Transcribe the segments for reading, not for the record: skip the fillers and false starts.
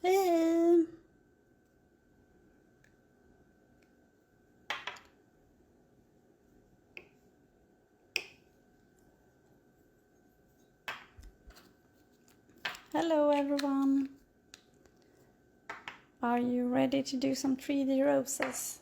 Hey. Hello everyone. Are you ready to do some 3D roses?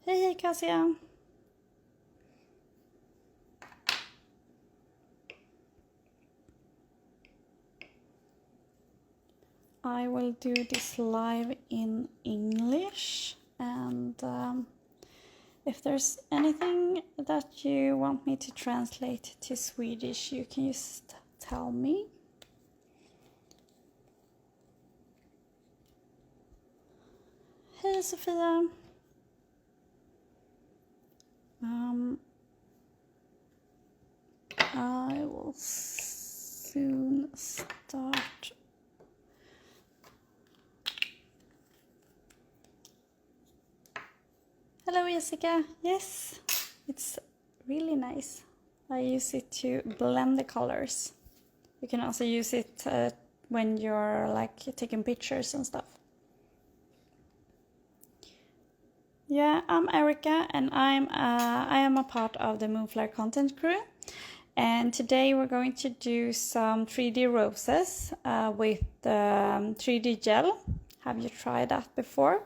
Hey Cassia. I will do this live in English, and if there's anything that you want me to translate to Swedish, you can just tell me. Hey Sofia. I will soon start. Hello Jessica. Yes, it's really nice. I use it to blend the colors. You can also use it when you're like taking pictures and stuff. Yeah, I'm Erica, and I am a part of the Moonflair content crew. And today we're going to do some 3D roses with 3D gel. Have you tried that before?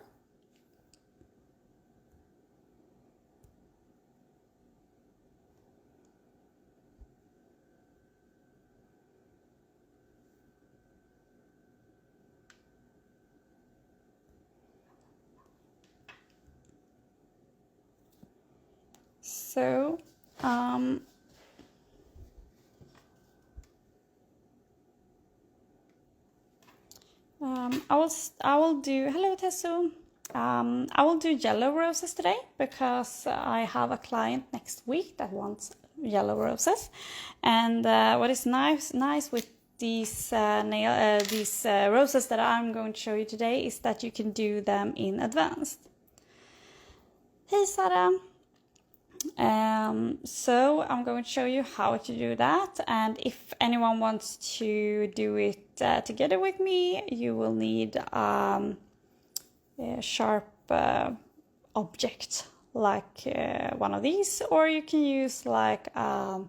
So, I will do, hello Tessu. I will do yellow roses today because I have a client next week that wants yellow roses. And what is nice with these roses that I'm going to show you today is that you can do them in advance. Hey Sarah. So I'm going to show you how to do that, and if anyone wants to do it together with me, you will need a sharp object like one of these, or you can use like a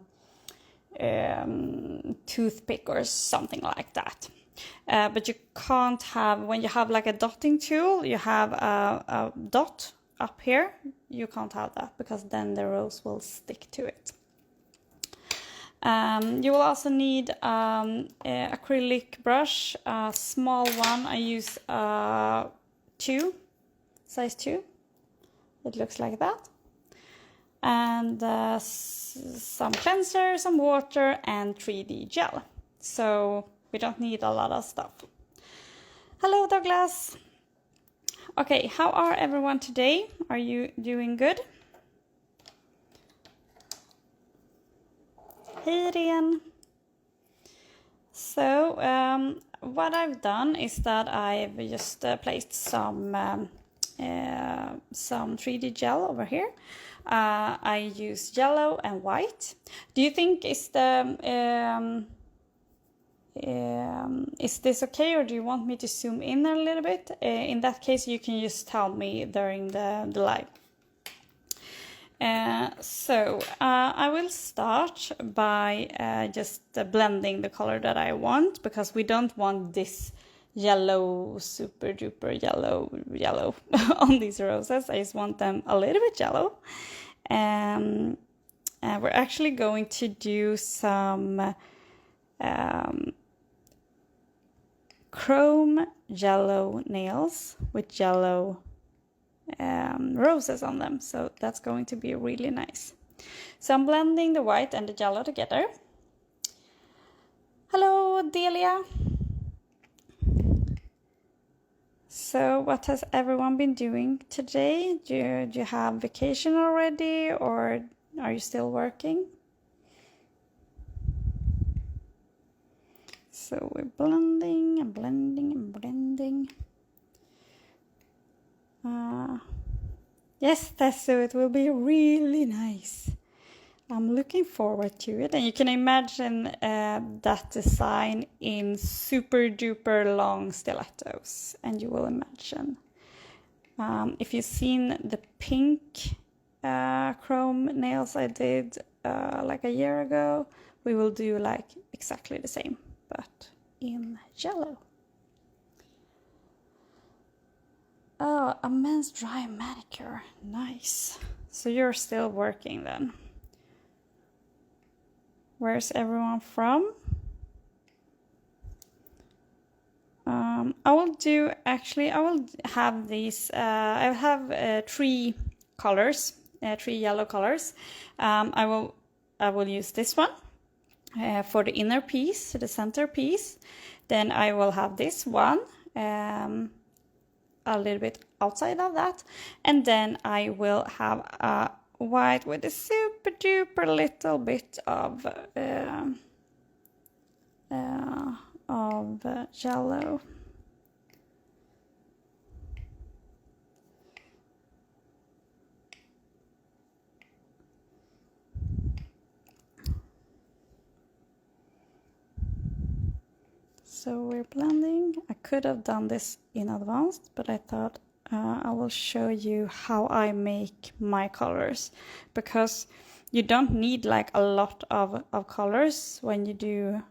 toothpick or something like that. But you can't have, when you have like a dotting tool, you have a dot up here, you can't have that because then the rose will stick to it. You will also need an acrylic brush, a small one. I use size 2. It looks like that. And some cleanser, some water, and 3D gel. So we don't need a lot of stuff. Hello Douglas. Okay, how are everyone today? Are you doing good? Hey Ren. So what I've done is that I've just placed some 3D gel over here. I use yellow and white. Do you think is this okay, or do you want me to zoom in a little bit? In that case, you can just tell me during the live. So I will start by just blending the color that I want, because we don't want this yellow, super duper yellow on these roses. I just want them a little bit yellow. We're actually going to do some chrome yellow nails with yellow roses on them, so that's going to be really nice. So I'm blending the white and the yellow together. Hello Delia. So what has everyone been doing today? Do you have vacation already, or are you still working? So we're blending and blending and blending. Yes, so it will be really nice. I'm looking forward to it. And you can imagine that design in super duper long stilettos. And you will imagine. If you've seen the pink chrome nails I did like a year ago, we will do like exactly the same, but in yellow. Oh, a men's dry manicure. Nice. So you're still working then. Where's everyone from? I will have these, I have 3 colors, 3 yellow colors. I will use this one for the inner piece, the center piece. Then I will have this one, a little bit outside of that. And then I will have a white with a super duper little bit of yellow. So we're blending. I could have done this in advance, but I thought I will show you how I make my colors, because you don't need like a lot of colors when you do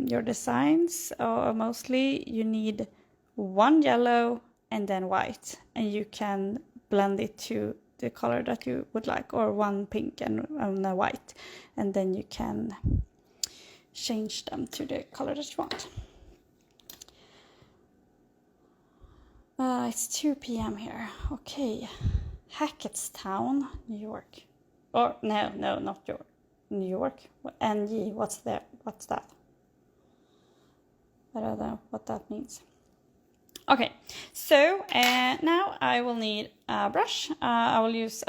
your designs, or mostly you need 1 yellow and then white, and you can blend it to the color that you would like, or 1 pink and a white, and then you can change them to the color that you want. It's 2 p.m. here. Okay, Hackettstown, New York. Or no, not York. New York. ENG. What's that? I don't know what that means. Okay, so now I will need a brush. I will use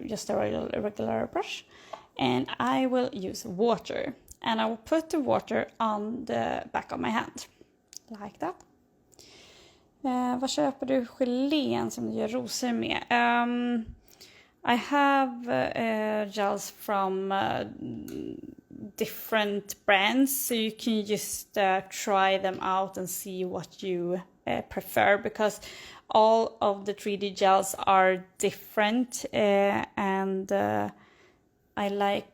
just a regular brush, and I will use water, and I will put the water on the back of my hand, like that. Vad köper du gelén som du gör rosor med? I have gels from different brands, so you can just try them out and see what you prefer, because all of the 3D gels are different, and I like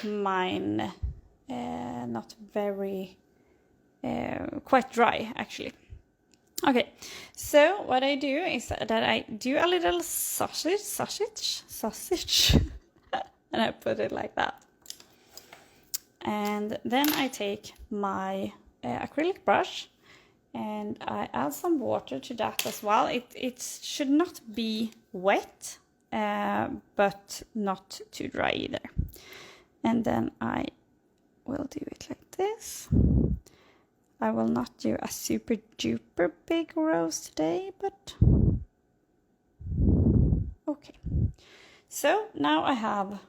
mine not very quite dry actually. Okay, so what I do is that I do a little sausage, and I put it like that. And then I take my acrylic brush and I add some water to that as well. It should not be wet, but not too dry either. And then I will do it like this. I will not do a super duper big rose today, but okay. So now I have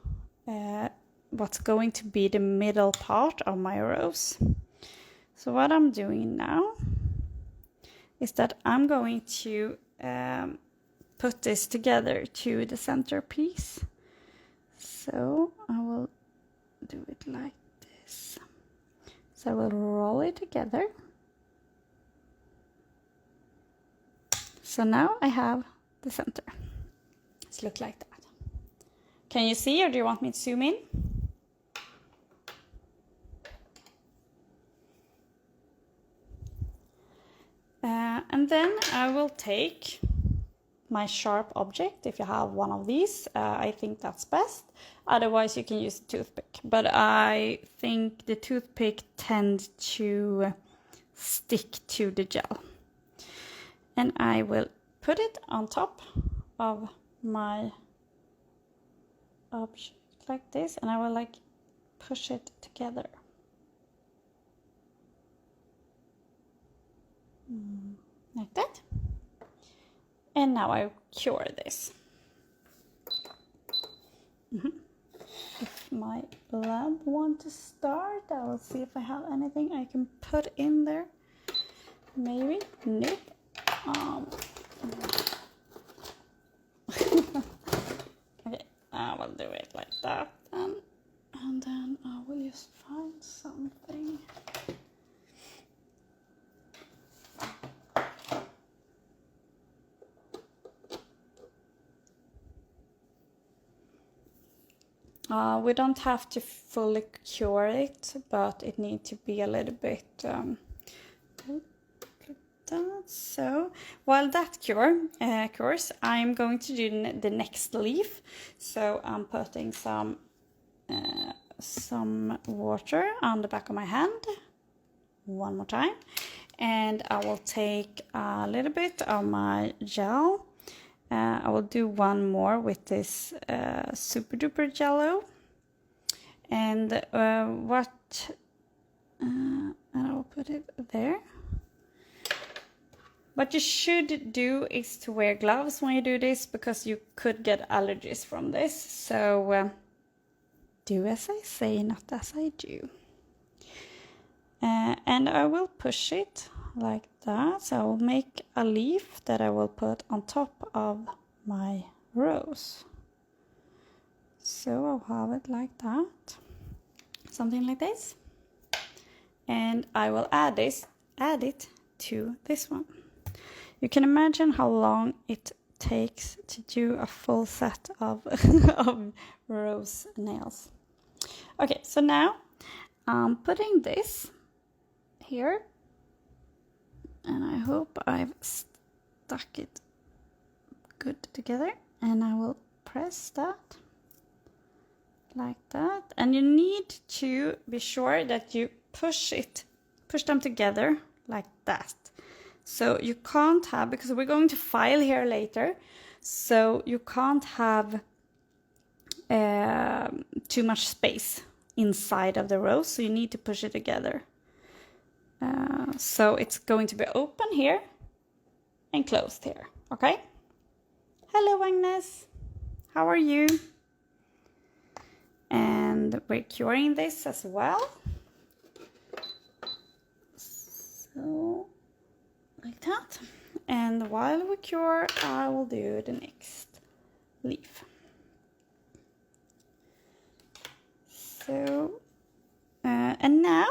what's going to be the middle part of my rose. So what I'm doing now is that I'm going to put this together to the centerpiece. So I will do it like this. So I will roll it together. So now I have the center. Let's look like that. Can you see, or do you want me to zoom in? And then I will take my sharp object, if you have one of these. I think that's best. Otherwise you can use a toothpick, but I think the toothpick tends to stick to the gel. And I will put it on top of my object like this, and I will like push it together. Like that. And now I cure this. my lab want to start. I will see if I have anything I can put in there. Maybe. Nope. Okay, I will do it like that, and then I will just find something. We don't have to fully cure it, but it needs to be a little bit so while that cures, I'm going to do the next leaf. So I'm putting some water on the back of my hand one more time, and I will take a little bit of my gel. I will do one more with this super duper jello, and and I will put it there. What you should do is to wear gloves when you do this, because you could get allergies from this. So do as I say, not as I do. And I will push it like that. So I will make a leaf that I will put on top of my rose. So I'll have it like that. Something like this. And I will add it to this one. You can imagine how long it takes to do a full set of, of rose nails. Okay, so now I'm putting this here, and I hope I've stuck it good together, and I will press that like that. And you need to be sure that you push them together like that. So you can't have, because we're going to file here later, so you can't have too much space inside of the rose, so you need to push it together. So it's going to be open here and closed here, okay? Hello, Agnes. How are you? And we're curing this as well. So, like that. And while we cure, I will do the next leaf. So, and now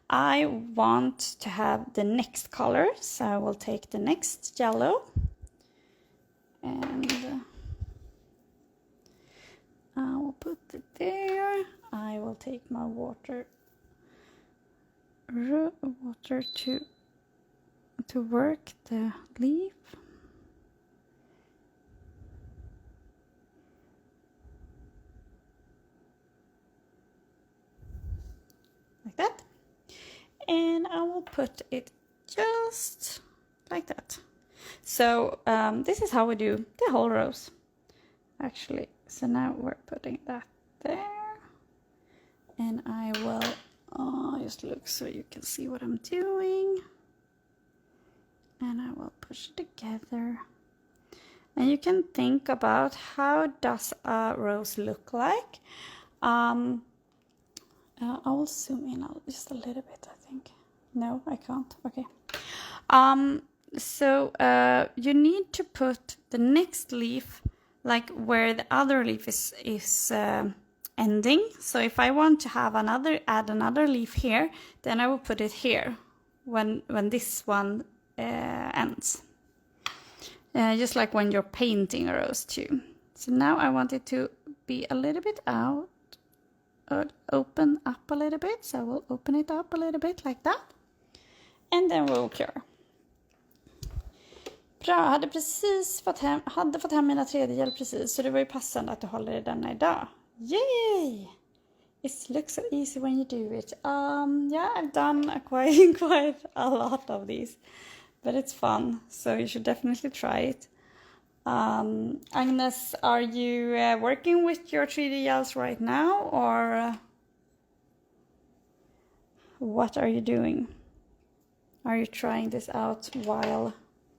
I want to have the next color, so I will take the next yellow, and I will put it there. I will take my water to work the leaf. Like that. And I will put it just like that. So this is how we do the whole rose, actually. So now we're putting that there, and I will just look so you can see what I'm doing, and I will push it together. And you can think about, how does a rose look like? I will zoom in just a little bit, I think. No, I can't. Okay. So you need to put the next leaf like where the other leaf is ending. So if I want to have add another leaf here, then I will put it here when this one ends. Just like when you're painting a rose too. So now I want it to be a little bit out, or open up a little bit. So I will open it up a little bit like that. And then we'll cure. Bra, jag hade fått hem mina 3D-gel precis, så det var ju passande att du håller i denna idag. Yay! It looks so easy when you do it. Yeah, I've done quite a lot of these, but it's fun, so you should definitely try it. Agnes, are you working with your 3D gels right now, or what are you doing? Are you trying this out while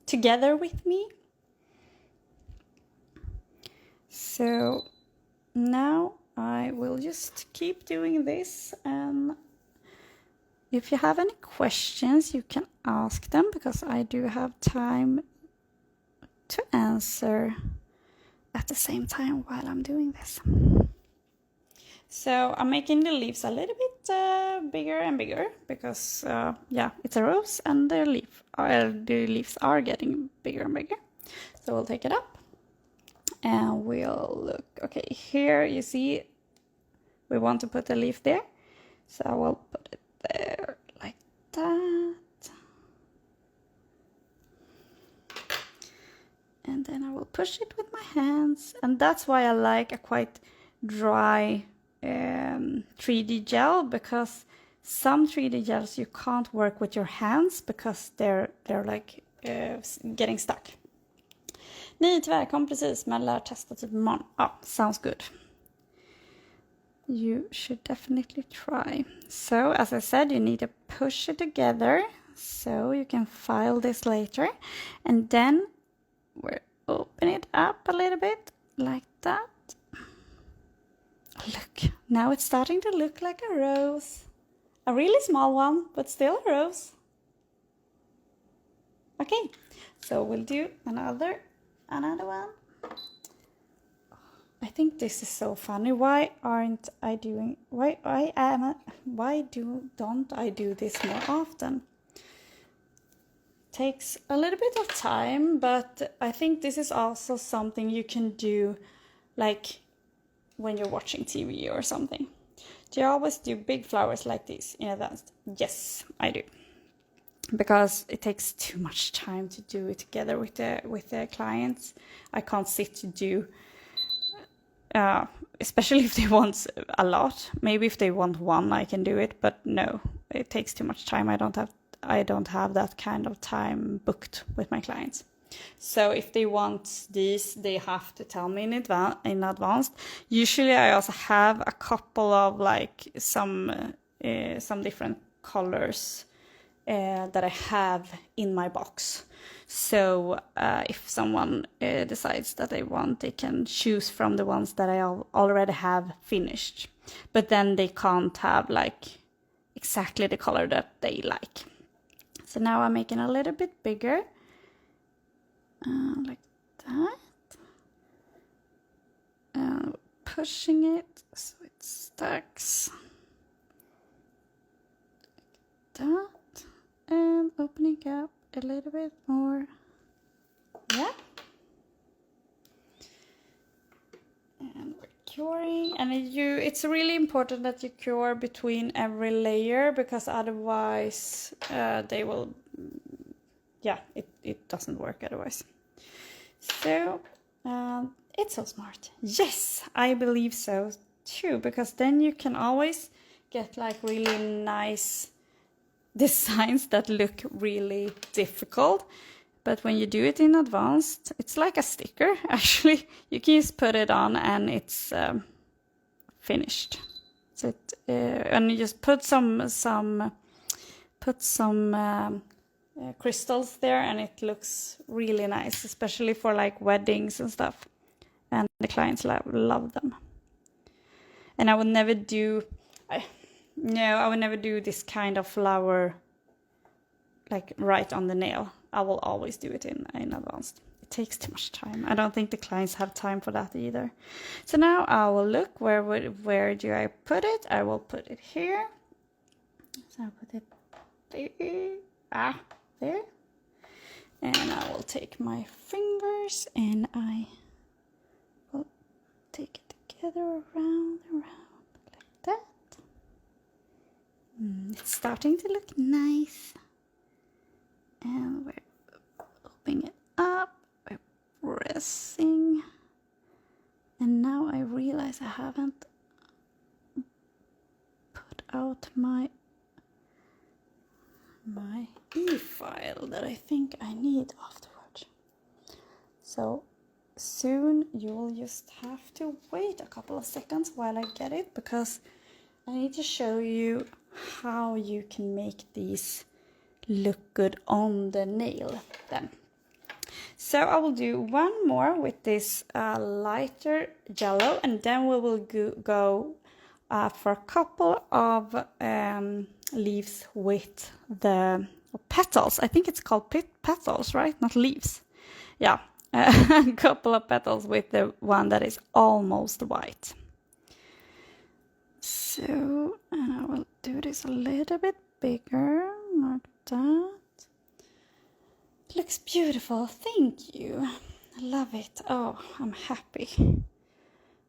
together with me? So now I will just keep doing this, and if you have any questions you can ask them, because I do have time to answer at the same time while I'm doing this. So I'm making the leaves a little bit bigger and bigger, because yeah, it's a rose and the leaves are getting bigger and bigger. So we'll take it up and we'll look. Okay, here you see we want to put the leaf there, so I will put it there like that. And then I will push it with my hands, and that's why I like a quite dry 3D gel, because some 3D gels you can't work with your hands because they're like getting stuck. Nej, tyvärr, kom precis, men lär testa typ imorgon. Sounds good. You should definitely try. So, as I said, you need to push it together so you can file this later. And then we'll open it up a little bit like that. Look, now it's starting to look like a rose. A really small one, but still a rose. Okay, so we'll do another one. I think this is so funny. Why don't I do this more often? Takes a little bit of time, but I think this is also something you can do like when you're watching TV or something. Do you always do big flowers like this in advance? Yes, I do. Because it takes too much time to do it together with the clients. I can't sit to do, especially if they want a lot. Maybe if they want one, I can do it, but no, it takes too much time. I don't have that kind of time booked with my clients. So if they want these, they have to tell me in advance. Usually I also have a couple of like some different colors that I have in my box. So if someone decides that they want, they can choose from the ones that I already have finished. But then they can't have like exactly the color that they like. So now I'm making a little bit bigger. Like that. Pushing it so it stacks. Like that. And opening up a little bit more. Yeah. And we're curing. And it's really important that you cure between every layer, because otherwise they will... Yeah, it doesn't work otherwise. So, it's so smart. Yes, I believe so too, because then you can always get like really nice designs that look really difficult. But when you do it in advance, it's like a sticker. Actually, you can just put it on and it's finished. So and you just put some crystals there, and it looks really nice, especially for like weddings and stuff. And the clients love them. And I would never do this kind of flower like right on the nail. I will always do it in advance. It takes too much time. I don't think the clients have time for that either. So now I will look where do I put it? I will put it here. So I'll put it there. There. And I will take my fingers and I will take it together around like that. It's starting to look nice. And we're opening it up, we're pressing. And now I realize I haven't put out my e-file that I think I need afterwards. So soon you will just have to wait a couple of seconds while I get it, because I need to show you how you can make these look good on the nail then. So I will do one more with this lighter yellow, and then we will go for a couple of leaves with the petals. I think it's called petals, right? Not leaves. Yeah, a couple of petals with the one that is almost white. So, and I will do this a little bit bigger, like that. It looks beautiful, thank you. I love it. Oh, I'm happy.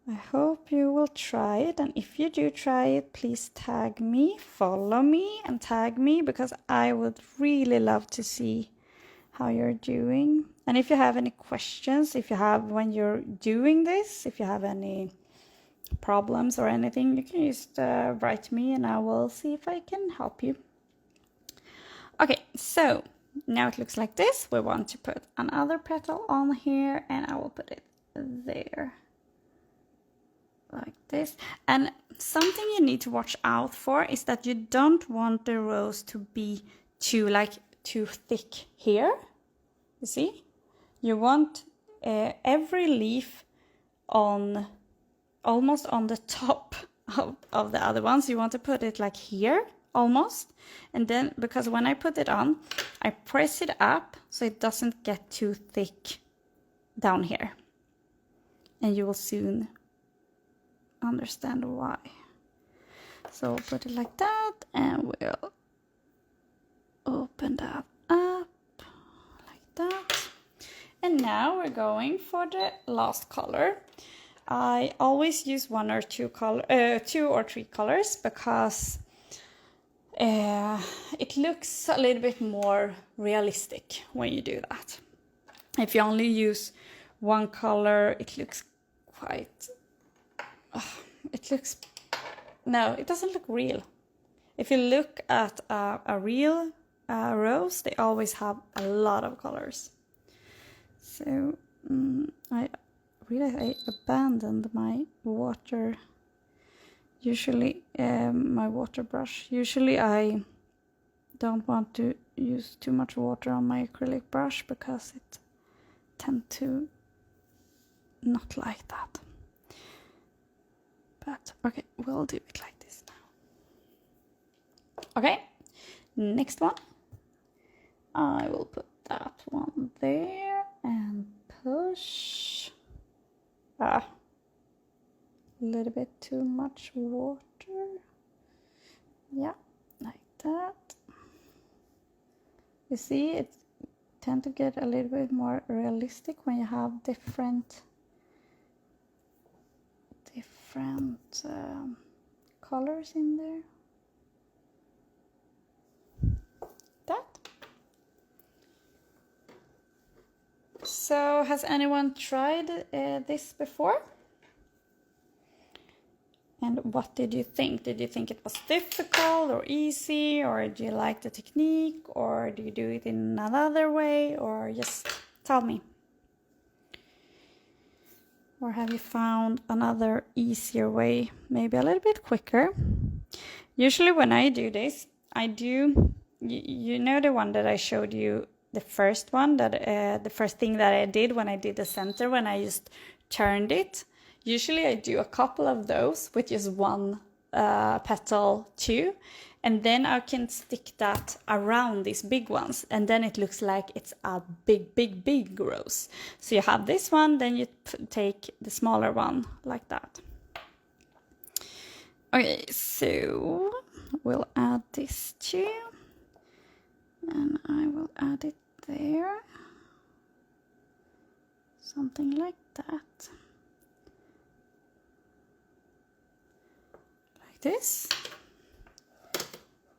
I hope you will try it, and if you do try it, please tag me, follow me and tag me, because I would really love to see how you're doing. And if you have any questions, if you have when you're doing this, if you have any problems or anything, you can just write me and I will see if I can help you. Okay, so now it looks like this. We want to put another petal on here, and I will put it there like this. And something you need to watch out for is that you don't want the rose to be too thick here. You see, you want every leaf on almost on the top of the other ones. You want to put it like here almost, and then because when I put it on, I press it up so it doesn't get too thick down here, and you will soon understand why. So we'll put it like that, and we'll open that up like that. And now we're going for the last color. I always use two or three colors because it looks a little bit more realistic when you do that. If you only use one color, it looks quite... it doesn't look real. If you look at a real rose, they always have a lot of colors. So I abandoned my water. Usually my water brush. Usually I don't want to use too much water on my acrylic brush because it tends to not like that. But okay, we'll do it like this now. Okay, next one. I will put that one there and push. A little bit too much water. Yeah, like that. You see, it tends to get a little bit more realistic when you have different colors in there. That. So, has anyone tried this before? And what did you think? Did you think it was difficult or easy, or do you like the technique, or do you do it in another way, or just tell me? Or have you found another easier way, maybe a little bit quicker? Usually when I do this, you know the one that I showed you, the first one, that the first thing that I did when I did the center, when I just turned it. Usually I do a couple of those with just one petal too, and then I can stick that around these big ones, and then it looks like it's a big rose. So you have this one, then you take the smaller one like that. Okay, so we'll add this too, and I will add it there, something like that. This.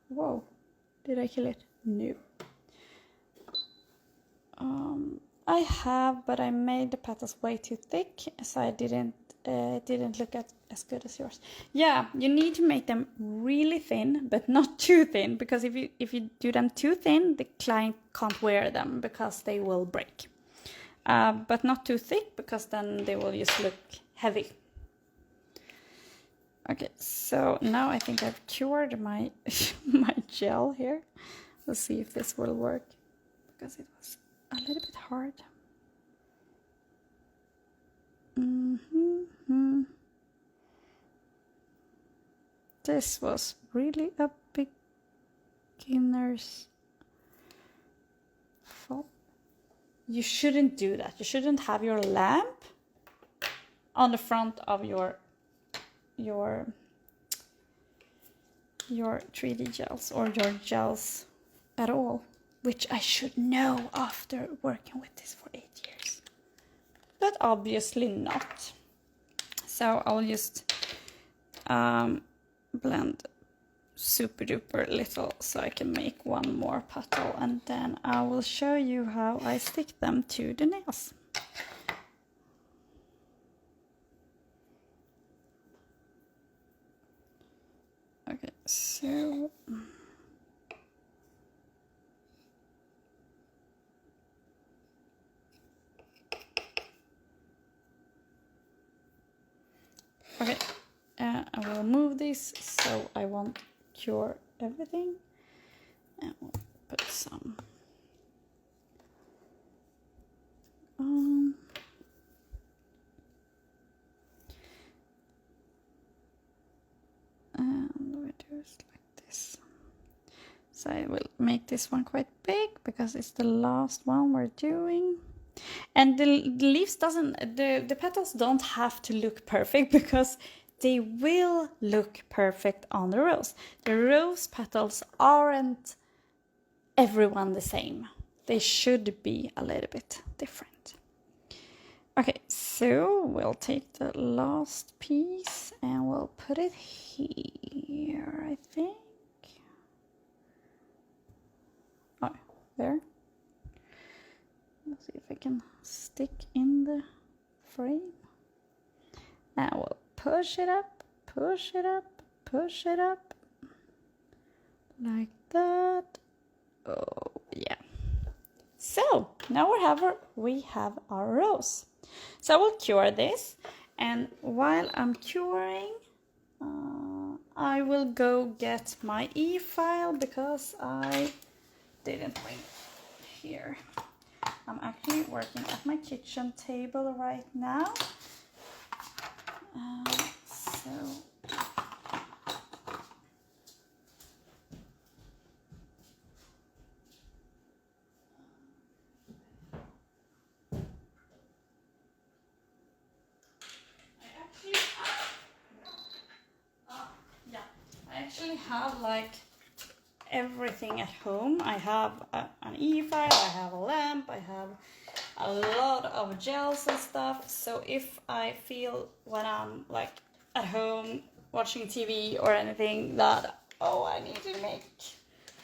Whoa, did I kill it? No. I have, but I made the petals way too thick, so it didn't look as good as yours. Yeah, you need to make them really thin, but not too thin, because if you do them too thin, the client can't wear them because they will break. But not too thick, because then they will just look heavy. Okay, so now I think I've cured my my gel here. Let's see if this will work, because it was a little bit hard. this was really a beginner's fault. You shouldn't do that. You shouldn't have your lamp on the front of your 3D gels or your gels at all, which I should know after working with this for 8 years, but obviously not. So I'll just blend super duper little so I can make one more petal, and then I will show you how I stick them to the nails. Okay, so okay, I will move this so I won't cure everything, and we'll put some and we do it like this. So I will make this one quite big because it's the last one we're doing. And the leaves the petals don't have to look perfect because they will look perfect on the rose. The rose petals aren't everyone the same. They should be a little bit different. Okay, so we'll take the last piece and we'll put it here, I think. Oh, there. Let's see if I can stick in the frame. And we'll push it up, push it up, push it up. Like that. Oh, yeah. So, now we have our rose. So I will cure this. And while I'm curing, I will go get my e-file because I didn't bring it here. I'm actually working at my kitchen table right now. I actually have like everything at home. I have an e-file, I have a lamp, I have a lot of gels and stuff. So if I feel when I'm like at home watching TV or anything that, oh, I need to make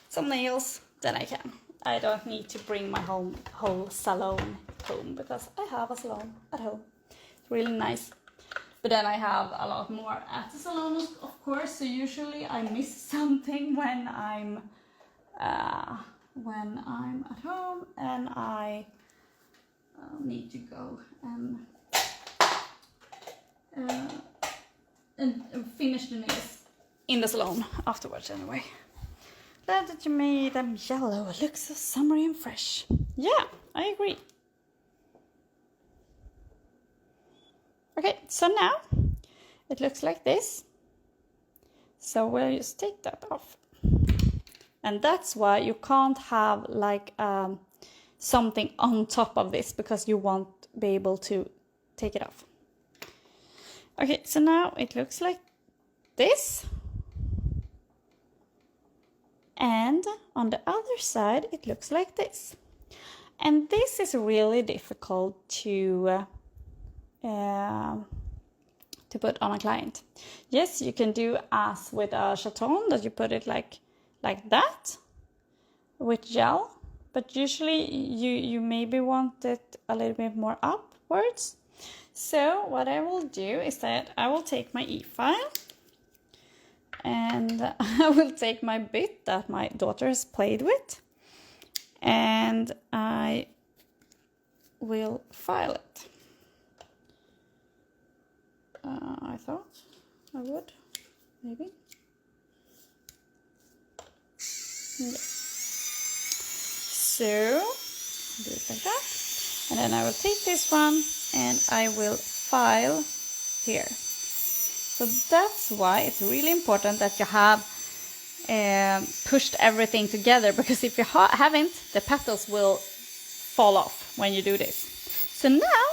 some nails, then I can. I don't need to bring my whole salon home because I have a salon at home. It's really nice. But then I have a lot more at the salon, of course. So usually I miss something when I'm at home and I need to go and finish the nails in the salon afterwards anyway. Glad that you made them yellow. It looks so summery and fresh. Yeah, I agree. Okay, so now it looks like this. So we'll just take that off. And that's why you can't have like something on top of this because you won't be able to take it off. Okay, so now it looks like this. And on the other side, it looks like this. And this is really difficult to put on a client. Yes, you can do as with a chaton, that you put it like that with gel, but usually you maybe want it a little bit more upwards. So what I will do is that I will take my e-file and I will take my bit that my daughter has played with and I will file it. I thought I would, maybe. Yeah. So, do it like that. And then I will take this one and I will file here. So that's why it's really important that you have pushed everything together, because if you haven't, the petals will fall off when you do this. So now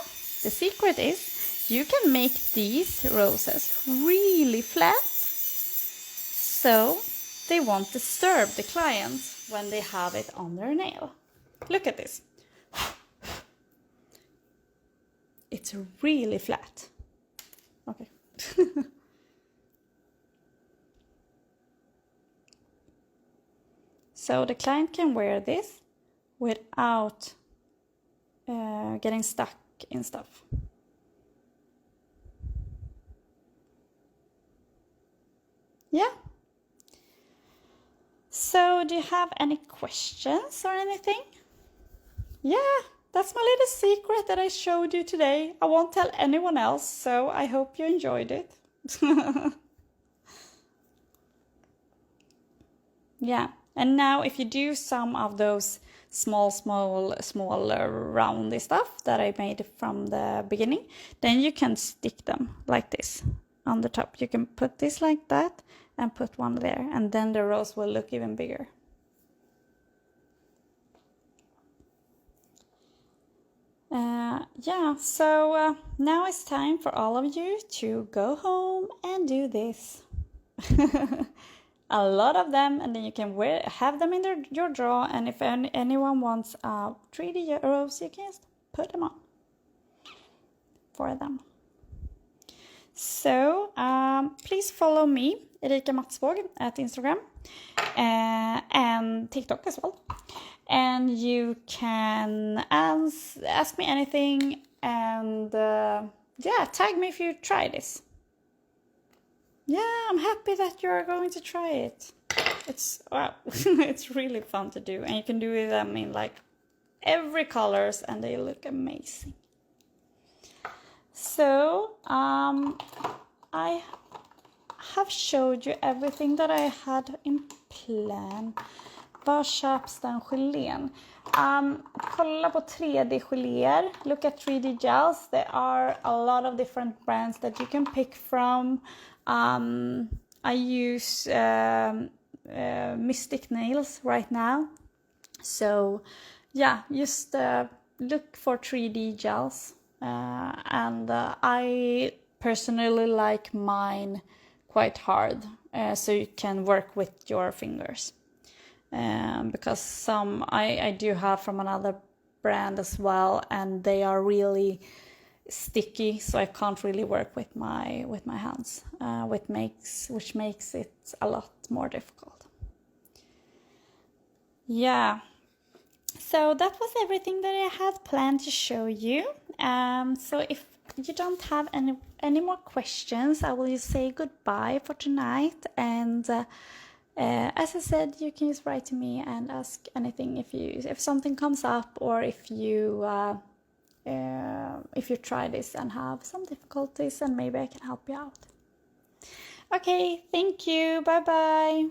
the secret is you can make these roses really flat so they won't disturb the client when they have it on their nail. Look at this. It's really flat. Okay. So the client can wear this without getting stuck in stuff. Yeah. So do you have any questions or anything? Yeah, that's my little secret that I showed you today. I won't tell anyone else, so I hope you enjoyed it. Yeah, and now if you do some of those small roundy stuff that I made from the beginning, then you can stick them like this on the top. You can put this like that and put one there, and then the rose will look even bigger. Yeah, so now it's time for all of you to go home and do this. A lot of them, and then you can have them in your drawer, and if anyone wants a 3D rose, you can just put them on for them. So please follow me, Ericamattsvag, at Instagram and TikTok as well. And you can ask me anything, and yeah, tag me if you try this. Yeah, I'm happy that you're going to try it. It's wow, it's really fun to do, and you can do them in like every colors, and they look amazing. So I have showed you everything that I had in plan. Var köps den gelén? Kolla på 3D-geléer. Look at 3D gels. There are a lot of different brands that you can pick from. I use Mystic Nails right now. So yeah, just look for 3D gels. And I personally like mine quite hard, so you can work with your fingers. Because some I do have from another brand as well, and they are really sticky, so I can't really work with my hands, which makes it a lot more difficult. Yeah, so that was everything that I had planned to show you. So if you don't have any more questions, I will just say goodbye for tonight, and as I said, you can just write to me and ask anything if something comes up, or if you try this and have some difficulties, and maybe I can help you out. Okay, thank you. Bye bye.